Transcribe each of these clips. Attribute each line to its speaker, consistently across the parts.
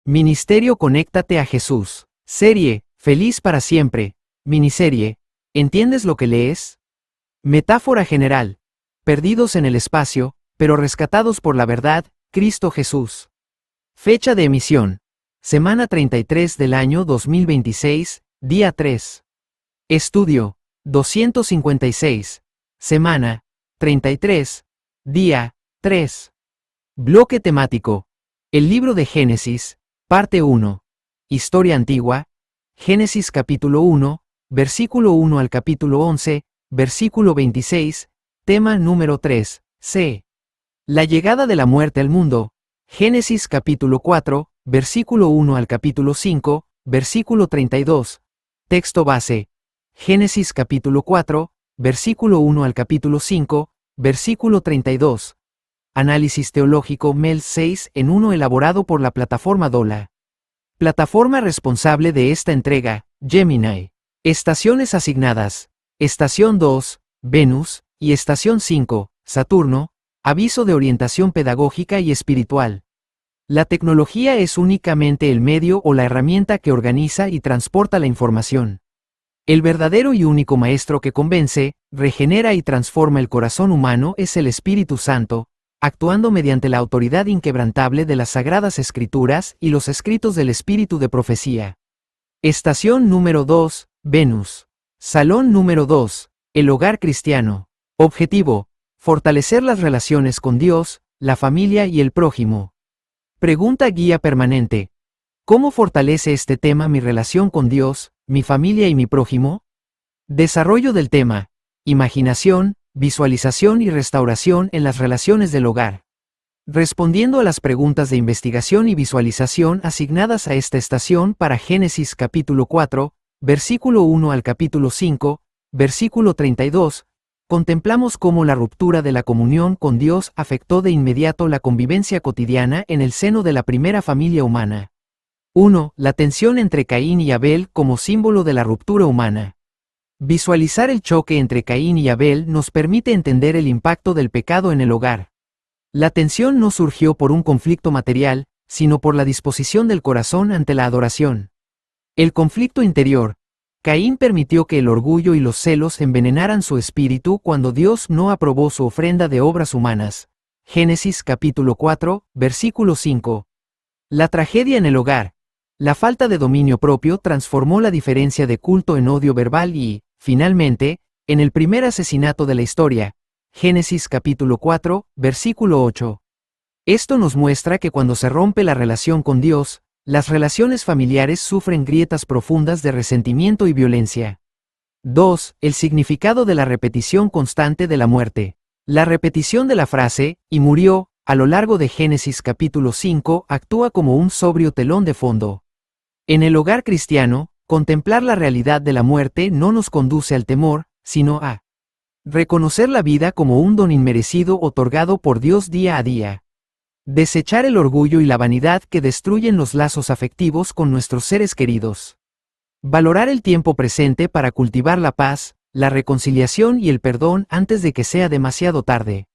Speaker 1: Ministerio Conéctate a Jesús. Serie, Feliz para siempre. Miniserie, ¿entiendes lo que lees? Metáfora general. Perdidos en el espacio, pero rescatados por la verdad, Cristo Jesús. Fecha de emisión. Semana 33 del año 2026, día 3. Estudio, 256. Semana, 33. Día, 3. Bloque temático. El libro de Génesis, parte 1. Historia antigua. Génesis capítulo 1, versículo 1 al capítulo 11, versículo 26, tema número 3, C. La llegada de la muerte al mundo. Génesis capítulo 4, versículo 1 al capítulo 5, versículo 32. Texto base. Génesis capítulo 4, versículo 1 al capítulo 5, versículo 32. Análisis teológico MEL 6 en 1 elaborado por la plataforma DOLA. Plataforma responsable de esta entrega, Gemini. Estaciones asignadas. Estación 2, Venus, y Estación 5, Saturno. Aviso de orientación pedagógica y espiritual. La tecnología es únicamente el medio o la herramienta que organiza y transporta la información. El verdadero y único maestro que convence, regenera y transforma el corazón humano es el Espíritu Santo, actuando mediante la autoridad inquebrantable de las Sagradas Escrituras y los escritos del Espíritu de Profecía. Estación número 2, Venus. Salón número 2, el hogar cristiano. Objetivo, fortalecer las relaciones con Dios, la familia y el prójimo. Pregunta guía permanente. ¿Cómo fortalece este tema mi relación con Dios, mi familia y mi prójimo? Desarrollo del tema. Imaginación, visualización y restauración en las relaciones del hogar. Respondiendo a las preguntas de investigación y visualización asignadas a esta estación para Génesis capítulo 4, versículo 1 al capítulo 5, versículo 32, contemplamos cómo la ruptura de la comunión con Dios afectó de inmediato la convivencia cotidiana en el seno de la primera familia humana. 1. La tensión entre Caín y Abel como símbolo de la ruptura humana. Visualizar el choque entre Caín y Abel nos permite entender el impacto del pecado en el hogar. La tensión no surgió por un conflicto material, sino por la disposición del corazón ante la adoración. El conflicto interior. Caín permitió que el orgullo y los celos envenenaran su espíritu cuando Dios no aprobó su ofrenda de obras humanas. Génesis capítulo 4, versículo 5. La tragedia en el hogar. La falta de dominio propio transformó la diferencia de culto en odio verbal y, finalmente, en el primer asesinato de la historia. Génesis capítulo 4, versículo 8. Esto nos muestra que cuando se rompe la relación con Dios, las relaciones familiares sufren grietas profundas de resentimiento y violencia. 2. El significado de la repetición constante de la muerte. La repetición de la frase, y murió, a lo largo de Génesis capítulo 5 actúa como un sobrio telón de fondo. En el hogar cristiano, contemplar la realidad de la muerte no nos conduce al temor, sino a reconocer la vida como un don inmerecido otorgado por Dios día a día. Desechar el orgullo y la vanidad que destruyen los lazos afectivos con nuestros seres queridos. Valorar el tiempo presente para cultivar la paz, la reconciliación y el perdón antes de que sea demasiado tarde.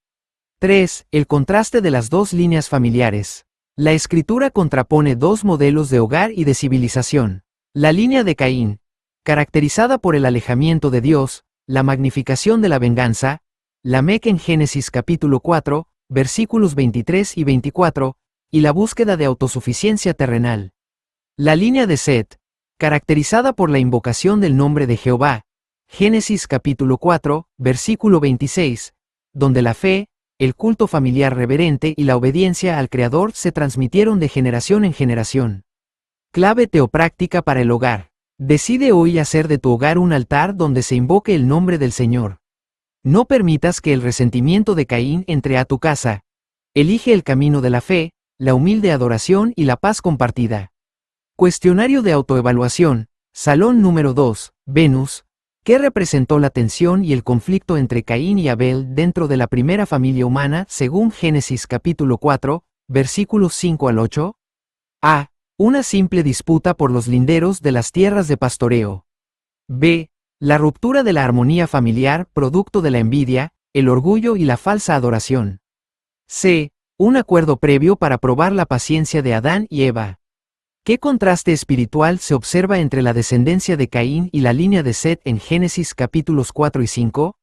Speaker 1: 3. El contraste de las dos líneas familiares. La Escritura contrapone dos modelos de hogar y de civilización. La línea de Caín, caracterizada por el alejamiento de Dios, la magnificación de la venganza, Lamec en Génesis capítulo 4, versículos 23 y 24, y la búsqueda de autosuficiencia terrenal. La línea de Set, caracterizada por la invocación del nombre de Jehová, Génesis capítulo 4, versículo 26, donde la fe, el culto familiar reverente y la obediencia al Creador se transmitieron de generación en generación. Clave teopráctica para el hogar. Decide hoy hacer de tu hogar un altar donde se invoque el nombre del Señor. No permitas que el resentimiento de Caín entre a tu casa. Elige el camino de la fe, la humilde adoración y la paz compartida. Cuestionario de autoevaluación. Salón número 2, Venus. ¿Qué representó la tensión y el conflicto entre Caín y Abel dentro de la primera familia humana según Génesis capítulo 4, versículos 5 al 8? A. Una simple disputa por los linderos de las tierras de pastoreo. B. La ruptura de la armonía familiar producto de la envidia, el orgullo y la falsa adoración. C. Un acuerdo previo para probar la paciencia de Adán y Eva. ¿Qué contraste espiritual se observa entre la descendencia de Caín y la línea de Set en Génesis capítulos 4 y 5?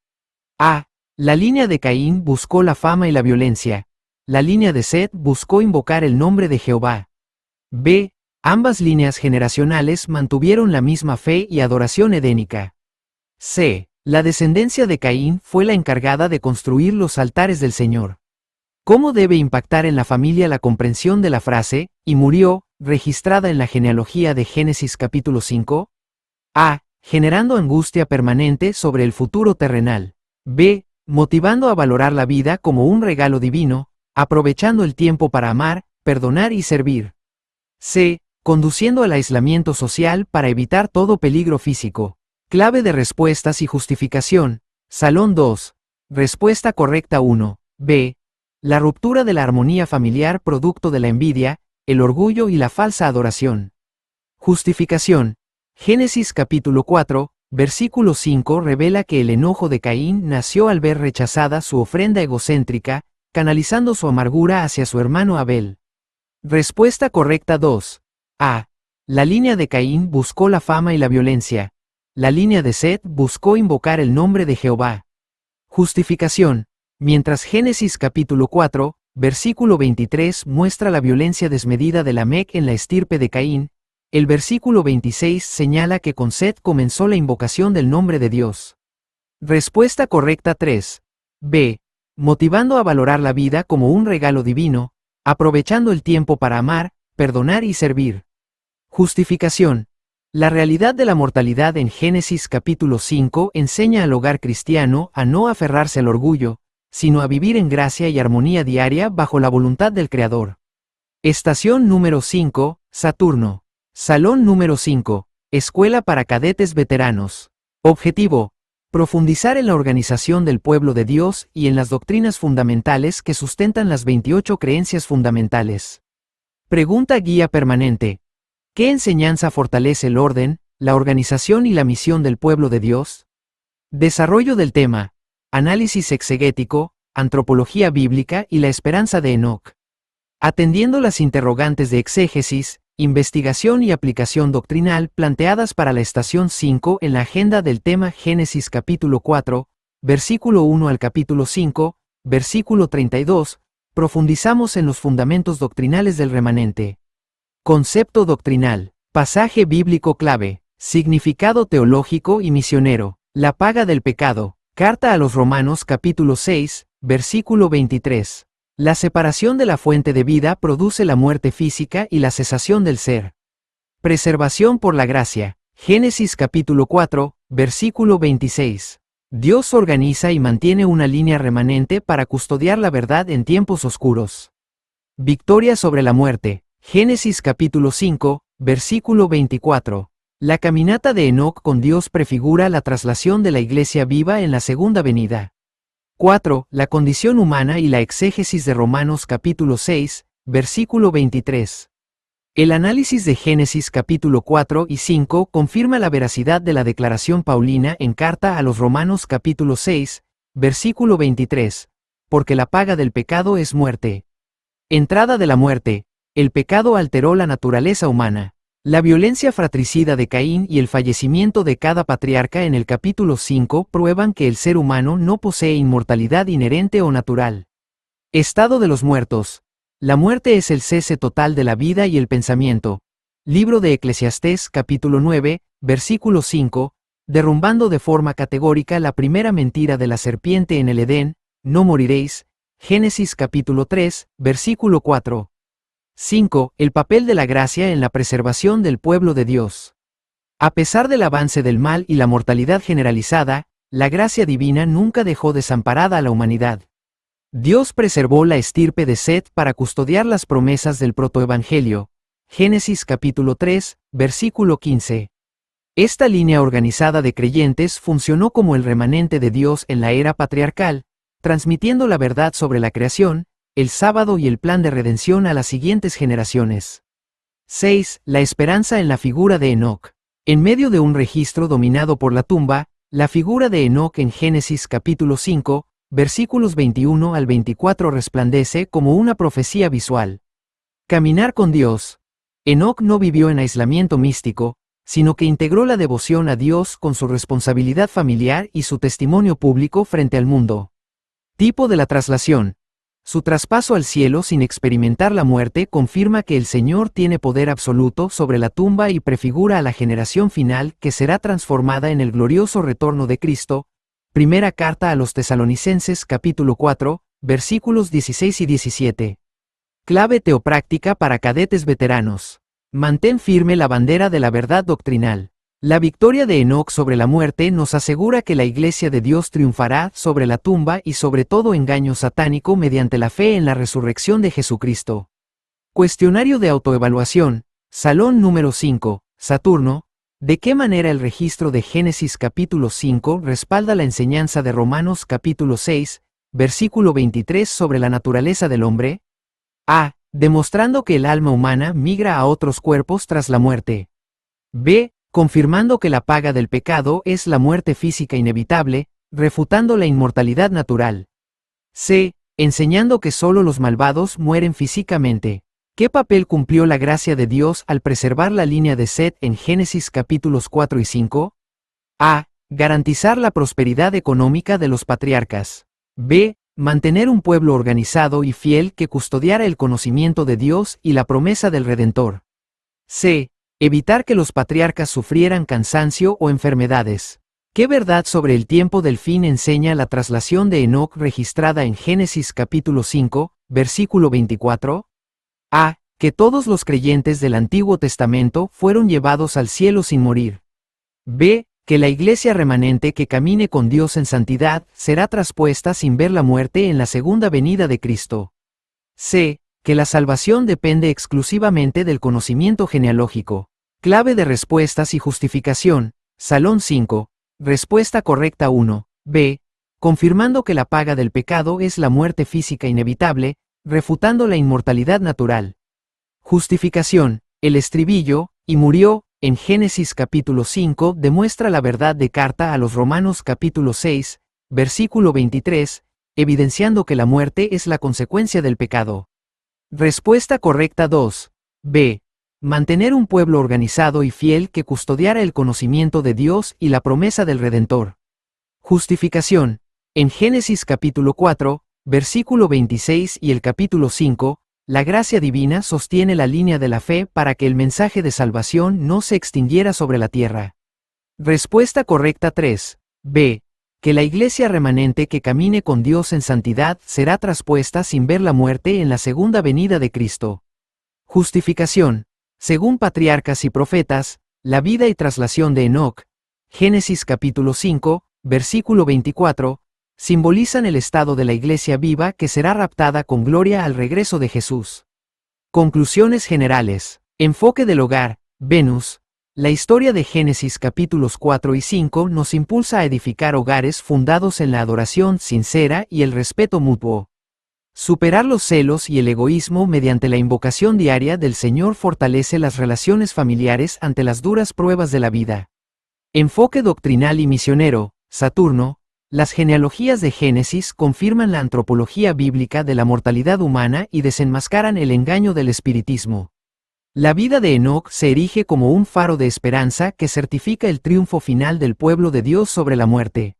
Speaker 1: A. La línea de Caín buscó la fama y la violencia. La línea de Set buscó invocar el nombre de Jehová. B. Ambas líneas generacionales mantuvieron la misma fe y adoración edénica. C. La descendencia de Caín fue la encargada de construir los altares del Señor. ¿Cómo debe impactar en la familia la comprensión de la frase, y murió, registrada en la genealogía de Génesis capítulo 5? A. Generando angustia permanente sobre el futuro terrenal. B. Motivando a valorar la vida como un regalo divino, aprovechando el tiempo para amar, perdonar y servir. C. Conduciendo al aislamiento social para evitar todo peligro físico. Clave de respuestas y justificación. Salón 2. Respuesta correcta 1. B. La ruptura de la armonía familiar producto de la envidia, el orgullo y la falsa adoración. Justificación. Génesis capítulo 4, versículo 5 revela que el enojo de Caín nació al ver rechazada su ofrenda egocéntrica, canalizando su amargura hacia su hermano Abel. Respuesta correcta 2. A. La línea de Caín buscó la fama y la violencia. La línea de Set buscó invocar el nombre de Jehová. Justificación. Mientras Génesis capítulo 4, versículo 23 muestra la violencia desmedida de Lamec en la estirpe de Caín, el versículo 26 señala que con Set comenzó la invocación del nombre de Dios. Respuesta correcta 3. B. Motivando a valorar la vida como un regalo divino, aprovechando el tiempo para amar, perdonar y servir. Justificación. La realidad de la mortalidad en Génesis capítulo 5 enseña al hogar cristiano a no aferrarse al orgullo, sino a vivir en gracia y armonía diaria bajo la voluntad del Creador. Estación número 5, Saturno. Salón número 5, Escuela para Cadetes Veteranos. Objetivo: profundizar en la organización del pueblo de Dios y en las doctrinas fundamentales que sustentan las 28 creencias fundamentales. Pregunta guía permanente. ¿Qué enseñanza fortalece el orden, la organización y la misión del pueblo de Dios? Desarrollo del tema. Análisis exegético, antropología bíblica y la esperanza de Enoc. Atendiendo las interrogantes de exégesis, investigación y aplicación doctrinal planteadas para la estación 5 en la agenda del tema Génesis capítulo 4, versículo 1 al capítulo 5, versículo 32, profundizamos en los fundamentos doctrinales del remanente. Concepto doctrinal, pasaje bíblico clave, significado teológico y misionero, la paga del pecado. Carta a los Romanos capítulo 6, versículo 23. La separación de la fuente de vida produce la muerte física y la cesación del ser. Preservación por la gracia. Génesis capítulo 4, versículo 26. Dios organiza y mantiene una línea remanente para custodiar la verdad en tiempos oscuros. Victoria sobre la muerte. Génesis capítulo 5, versículo 24. La caminata de Enoc con Dios prefigura la traslación de la iglesia viva en la segunda venida. 4. La condición humana y la exégesis de Romanos capítulo 6, versículo 23. El análisis de Génesis capítulo 4 y 5 confirma la veracidad de la declaración paulina en carta a los Romanos capítulo 6, versículo 23, porque la paga del pecado es muerte. Entrada de la muerte, el pecado alteró la naturaleza humana. La violencia fratricida de Caín y el fallecimiento de cada patriarca en el capítulo 5 prueban que el ser humano no posee inmortalidad inherente o natural. Estado de los muertos. La muerte es el cese total de la vida y el pensamiento. Libro de Eclesiastés capítulo 9, versículo 5, derrumbando de forma categórica la primera mentira de la serpiente en el Edén, no moriréis. Génesis capítulo 3, versículo 4. 5. El papel de la gracia en la preservación del pueblo de Dios. A pesar del avance del mal y la mortalidad generalizada, la gracia divina nunca dejó desamparada a la humanidad. Dios preservó la estirpe de Set para custodiar las promesas del protoevangelio. Génesis capítulo 3, versículo 15. Esta línea organizada de creyentes funcionó como el remanente de Dios en la era patriarcal, transmitiendo la verdad sobre la creación, el sábado y el plan de redención a las siguientes generaciones. 6. La esperanza en la figura de Enoc. En medio de un registro dominado por la tumba, la figura de Enoc en Génesis capítulo 5, versículos 21 al 24 resplandece como una profecía visual. Caminar con Dios. Enoc no vivió en aislamiento místico, sino que integró la devoción a Dios con su responsabilidad familiar y su testimonio público frente al mundo. Tipo de la traslación. Su traspaso al cielo sin experimentar la muerte confirma que el Señor tiene poder absoluto sobre la tumba y prefigura a la generación final que será transformada en el glorioso retorno de Cristo. Primera carta a los Tesalonicenses capítulo 4, versículos 16 y 17. Clave teopráctica para cadetes veteranos. Mantén firme la bandera de la verdad doctrinal. La victoria de Enoc sobre la muerte nos asegura que la Iglesia de Dios triunfará sobre la tumba y sobre todo engaño satánico mediante la fe en la resurrección de Jesucristo. Cuestionario de autoevaluación. Salón número 5. Saturno. ¿De qué manera el registro de Génesis capítulo 5 respalda la enseñanza de Romanos capítulo 6, versículo 23 sobre la naturaleza del hombre? A. Demostrando que el alma humana migra a otros cuerpos tras la muerte. B. Confirmando que la paga del pecado es la muerte física inevitable, refutando la inmortalidad natural. C. Enseñando que solo los malvados mueren físicamente. ¿Qué papel cumplió la gracia de Dios al preservar la línea de Set en Génesis capítulos 4 y 5? A. Garantizar la prosperidad económica de los patriarcas. B. Mantener un pueblo organizado y fiel que custodiara el conocimiento de Dios y la promesa del Redentor. C. Evitar que los patriarcas sufrieran cansancio o enfermedades. ¿Qué verdad sobre el tiempo del fin enseña la traslación de Enoc registrada en Génesis capítulo 5, versículo 24? A. Que todos los creyentes del Antiguo Testamento fueron llevados al cielo sin morir. B. Que la iglesia remanente que camine con Dios en santidad será traspuesta sin ver la muerte en la segunda venida de Cristo. C. Que la salvación depende exclusivamente del conocimiento genealógico. Clave de respuestas y justificación. Salón 5. Respuesta correcta 1. B. Confirmando que la paga del pecado es la muerte física inevitable, refutando la inmortalidad natural. Justificación. El estribillo, y murió, en Génesis capítulo 5 demuestra la verdad de carta a los Romanos capítulo 6, versículo 23, evidenciando que la muerte es la consecuencia del pecado. Respuesta correcta 2. B. Mantener un pueblo organizado y fiel que custodiara el conocimiento de Dios y la promesa del Redentor. Justificación. En Génesis capítulo 4, versículo 26 y el capítulo 5, la gracia divina sostiene la línea de la fe para que el mensaje de salvación no se extinguiera sobre la tierra. Respuesta correcta 3. B. Que la iglesia remanente que camine con Dios en santidad será traspuesta sin ver la muerte en la segunda venida de Cristo. Justificación. Según patriarcas y profetas, la vida y traslación de Enoc, Génesis capítulo 5, versículo 24, simbolizan el estado de la iglesia viva que será raptada con gloria al regreso de Jesús. Conclusiones generales. Enfoque del hogar. Venus. La historia de Génesis capítulos 4 y 5 nos impulsa a edificar hogares fundados en la adoración sincera y el respeto mutuo. Superar los celos y el egoísmo mediante la invocación diaria del Señor fortalece las relaciones familiares ante las duras pruebas de la vida. Enfoque doctrinal y misionero. Saturno. Las genealogías de Génesis confirman la antropología bíblica de la mortalidad humana y desenmascaran el engaño del espiritismo. La vida de Enoc se erige como un faro de esperanza que certifica el triunfo final del pueblo de Dios sobre la muerte.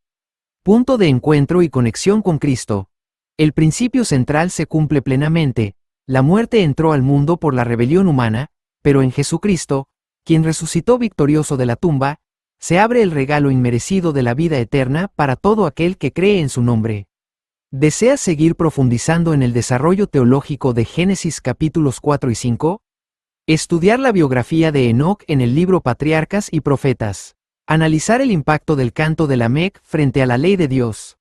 Speaker 1: Punto de encuentro y conexión con Cristo. El principio central se cumple plenamente. La muerte entró al mundo por la rebelión humana, pero en Jesucristo, quien resucitó victorioso de la tumba, se abre el regalo inmerecido de la vida eterna para todo aquel que cree en su nombre. ¿Deseas seguir profundizando en el desarrollo teológico de Génesis capítulos 4 y 5? Estudiar la biografía de Enoc en el libro Patriarcas y Profetas. Analizar el impacto del canto de Lamec frente a la ley de Dios.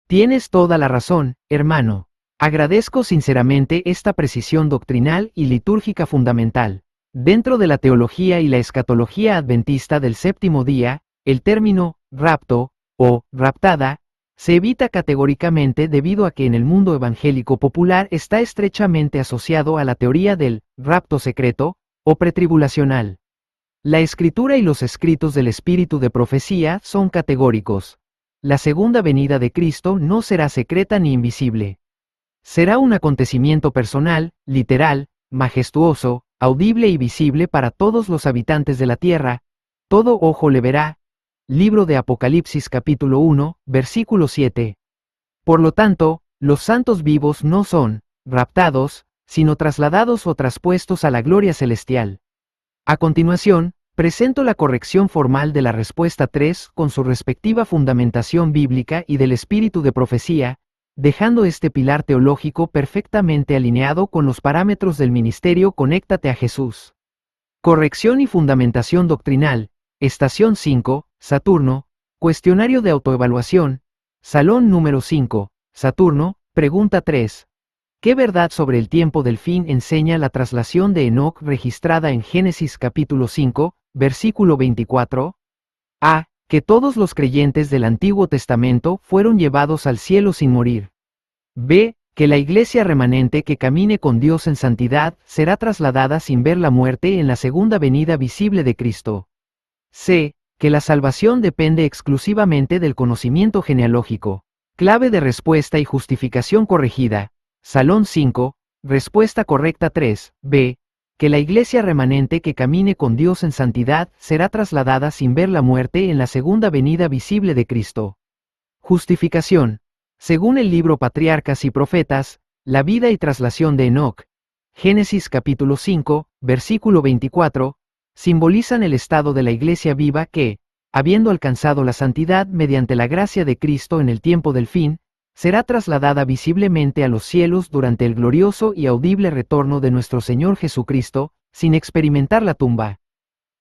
Speaker 1: Tienes toda la razón, hermano. Agradezco sinceramente esta precisión doctrinal y litúrgica fundamental. Dentro de la teología y la escatología adventista del séptimo día, el término rapto o raptada se evita categóricamente debido a que en el mundo evangélico popular está estrechamente asociado a la teoría del rapto secreto o pretribulacional. La escritura y los escritos del espíritu de profecía son categóricos. La segunda venida de Cristo no será secreta ni invisible. Será un acontecimiento personal, literal, majestuoso, audible y visible para todos los habitantes de la tierra. Todo ojo le verá. Libro de Apocalipsis capítulo 1, versículo 7. Por lo tanto, los santos vivos no son raptados, sino trasladados o traspuestos a la gloria celestial. A continuación, presento la corrección formal de la respuesta 3 con su respectiva fundamentación bíblica y del espíritu de profecía, dejando este pilar teológico perfectamente alineado con los parámetros del ministerio Conéctate a Jesús. Corrección y fundamentación doctrinal, estación 5, Saturno, cuestionario de autoevaluación, salón número 5, Saturno, pregunta 3. ¿Qué verdad sobre el tiempo del fin enseña la traslación de Enoc registrada en Génesis capítulo 5, versículo 24? A. Que todos los creyentes del Antiguo Testamento fueron llevados al cielo sin morir. B. Que la iglesia remanente que camine con Dios en santidad será trasladada sin ver la muerte en la segunda venida visible de Cristo. C. Que la salvación depende exclusivamente del conocimiento genealógico. Clave de respuesta y justificación corregida. Salón 5, respuesta correcta 3, B. Que la iglesia remanente que camine con Dios en santidad será trasladada sin ver la muerte en la segunda venida visible de Cristo. Justificación. Según el libro Patriarcas y Profetas, la vida y traslación de Enoc, Génesis capítulo 5, versículo 24, simbolizan el estado de la iglesia viva que, habiendo alcanzado la santidad mediante la gracia de Cristo en el tiempo del fin, será trasladada visiblemente a los cielos durante el glorioso y audible retorno de nuestro Señor Jesucristo, sin experimentar la tumba.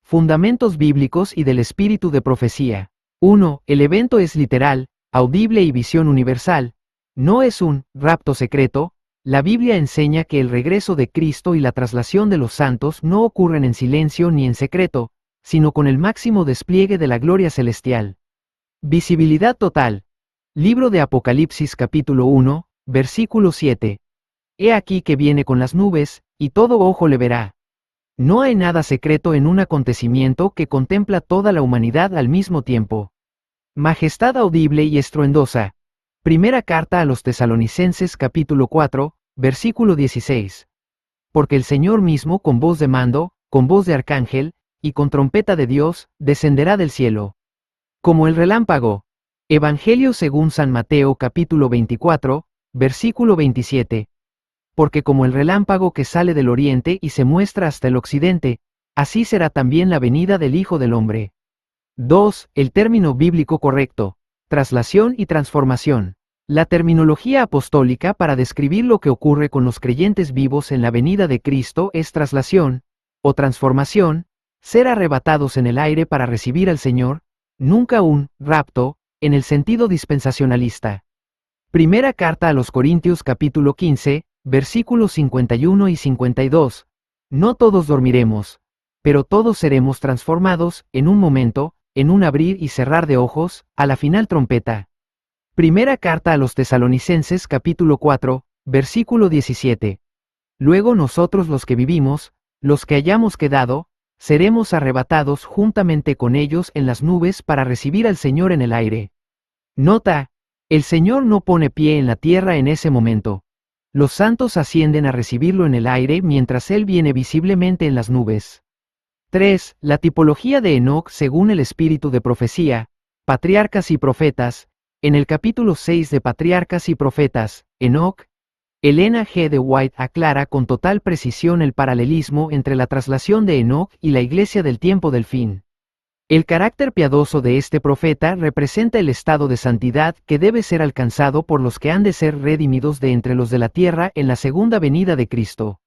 Speaker 1: Fundamentos bíblicos y del espíritu de profecía. 1. El evento es literal, audible y visión universal. No es un rapto secreto. La Biblia enseña que el regreso de Cristo y la traslación de los santos no ocurren en silencio ni en secreto, sino con el máximo despliegue de la gloria celestial. Visibilidad total. Libro de Apocalipsis capítulo 1, versículo 7. He aquí que viene con las nubes, y todo ojo le verá. No hay nada secreto en un acontecimiento que contempla toda la humanidad al mismo tiempo. Majestad audible y estruendosa. Primera carta a los Tesalonicenses capítulo 4, versículo 16. Porque el Señor mismo con voz de mando, con voz de arcángel, y con trompeta de Dios, descenderá del cielo. Como el relámpago. Evangelio según San Mateo capítulo 24, versículo 27. Porque como el relámpago que sale del oriente y se muestra hasta el occidente, así será también la venida del Hijo del Hombre. 2. El término bíblico correcto. Traslación y transformación. La terminología apostólica para describir lo que ocurre con los creyentes vivos en la venida de Cristo es traslación, o transformación, ser arrebatados en el aire para recibir al Señor, nunca un rapto, en el sentido dispensacionalista. Primera carta a los Corintios capítulo 15, versículos 51 y 52. No todos dormiremos, pero todos seremos transformados, en un momento, en un abrir y cerrar de ojos, a la final trompeta. Primera carta a los Tesalonicenses capítulo 4, versículo 17. Luego nosotros los que vivimos, los que hayamos quedado, seremos arrebatados juntamente con ellos en las nubes para recibir al Señor en el aire. Nota: el Señor no pone pie en la tierra en ese momento. Los santos ascienden a recibirlo en el aire mientras Él viene visiblemente en las nubes. 3. La tipología de Enoc según el espíritu de profecía, Patriarcas y Profetas. En el capítulo 6 de Patriarcas y Profetas, Enoc, Elena G. de White aclara con total precisión el paralelismo entre la traslación de Enoc y la iglesia del tiempo del fin. El carácter piadoso de este profeta representa el estado de santidad que debe ser alcanzado por los que han de ser redimidos de entre los de la tierra en la segunda venida de Cristo.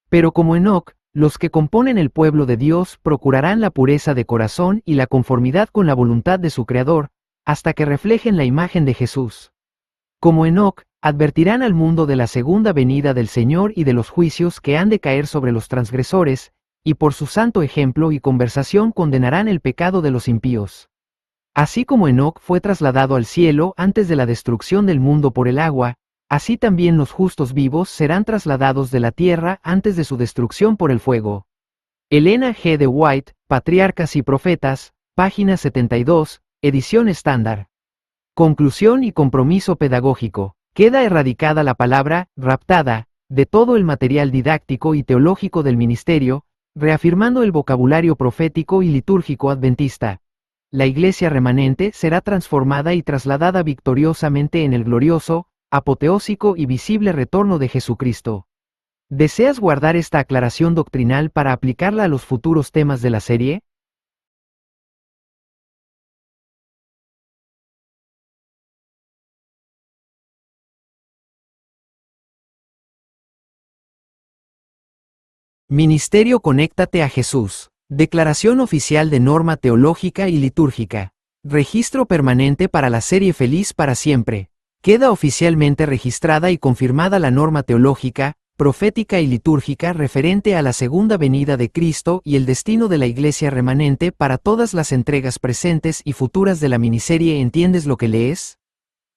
Speaker 1: Pero como Enoc, los que componen el pueblo de Dios procurarán la pureza de corazón y la conformidad con la voluntad de su Creador, hasta que reflejen la imagen de Jesús. Como Enoc, advertirán al mundo de la segunda venida del Señor y de los juicios que han de caer sobre los transgresores, y por su santo ejemplo y conversación condenarán el pecado de los impíos. Así como Enoc fue trasladado al cielo antes de la destrucción del mundo por el agua, así también los justos vivos serán trasladados de la tierra antes de su destrucción por el fuego. Elena G. de White, Patriarcas y Profetas, página 72, edición estándar. Conclusión y compromiso pedagógico. Queda erradicada la palabra raptada de todo el material didáctico y teológico del ministerio, reafirmando el vocabulario profético y litúrgico adventista. La iglesia remanente será transformada y trasladada victoriosamente en el glorioso, apoteósico y visible retorno de Jesucristo. ¿Deseas guardar esta aclaración doctrinal para aplicarla a los futuros temas de la serie? Ministerio Conéctate a Jesús. Declaración oficial de norma teológica y litúrgica. Registro permanente para la serie Feliz para siempre. Queda oficialmente registrada y confirmada la norma teológica, profética y litúrgica referente a la segunda venida de Cristo y el destino de la iglesia remanente para todas las entregas presentes y futuras de la miniserie ¿Entiendes lo que lees?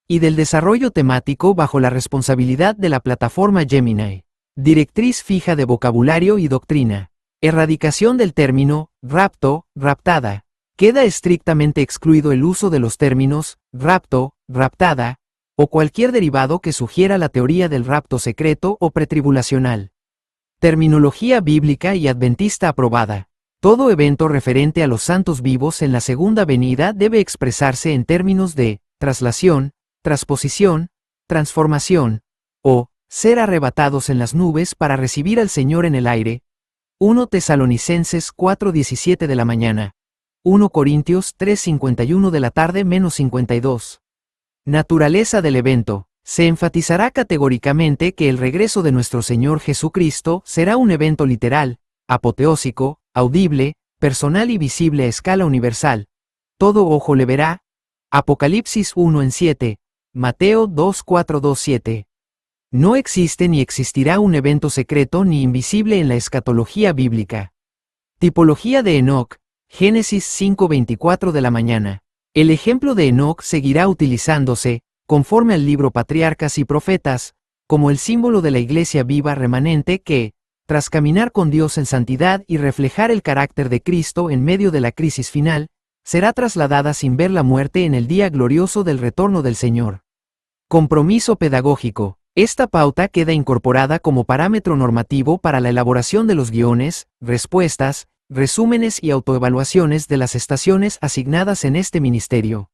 Speaker 1: Y del desarrollo temático bajo la responsabilidad de la plataforma Gemini. Directriz fija de vocabulario y doctrina. Erradicación del término rapto, raptada. Queda estrictamente excluido el uso de los términos rapto, raptada, o cualquier derivado que sugiera la teoría del rapto secreto o pretribulacional. Terminología bíblica y adventista aprobada. Todo evento referente a los santos vivos en la segunda venida debe expresarse en términos de traslación, transposición, transformación, o ser arrebatados en las nubes para recibir al Señor en el aire. 1 Tesalonicenses 4:17 de la mañana. 1 Corintios 3:51 de la tarde menos 52. Naturaleza del evento. Se enfatizará categóricamente que el regreso de nuestro Señor Jesucristo será un evento literal, apoteósico, audible, personal y visible a escala universal. Todo ojo le verá. Apocalipsis 1:7, Mateo 2:4-2-7. No existe ni existirá un evento secreto ni invisible en la escatología bíblica. Tipología de Enoc, Génesis 5:24 de la mañana. El ejemplo de Enoc seguirá utilizándose, conforme al libro Patriarcas y Profetas, como el símbolo de la iglesia viva remanente que, tras caminar con Dios en santidad y reflejar el carácter de Cristo en medio de la crisis final, será trasladada sin ver la muerte en el día glorioso del retorno del Señor. Compromiso pedagógico. Esta pauta queda incorporada como parámetro normativo para la elaboración de los guiones, respuestas, resúmenes y autoevaluaciones de las estaciones asignadas en este ministerio.